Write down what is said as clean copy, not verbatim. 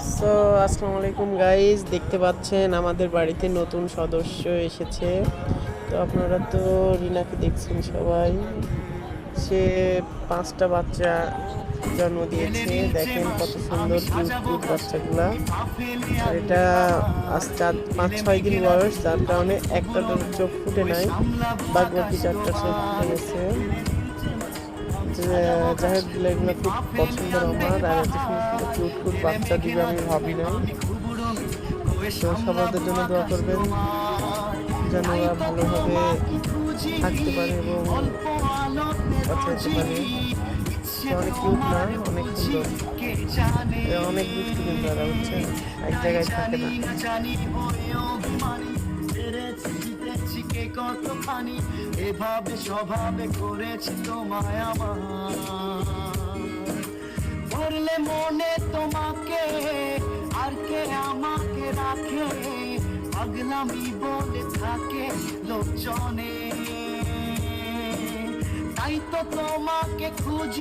So আসসালামু আলাইকুম guys, দেখতে পাচ্ছেন আমাদের বাড়িতে নতুন সদস্য এসেছে। তো আপনারা তো রিনাকে দেখছেন সবাই। সে 5টা বাচ্চা জন্ম দিয়েছে। দেখেন কত সুন্দর কিউট কিউট বাচ্চাগুলা। আর এটা আজ 5-6 দিন বয়স, যার কারণে একটা চোখ ফুটে নাই, বাকি 4টা চোখ ফুটে গেছে। যাই হোক, এগুলো খুব পছন্দের আমার। আর এত সুন্দর সুন্দর কিউট কিউট বাচ্চা দিবে আমি ভাবি নাই। তো সবাদের জন্য দোয়া করবেন যেন ওরা ভালোভাবে থাকতে পারে এবং বাঁচাতে পারে। অনেক কিউট না, অনেক সুন্দর, অনেক দুষ্টু, কিন্তু তারা হচ্ছে এক জায়গায় থাকে না। কতখানি এভাবে স্বভাবে করেছি তোমায় আমার, পড়লে মনে তোমাকে আর কে আমাকে রাখে, পাগলামি বলে থাকে লোকজনে, তাই তো তোমাকে খুঁজি।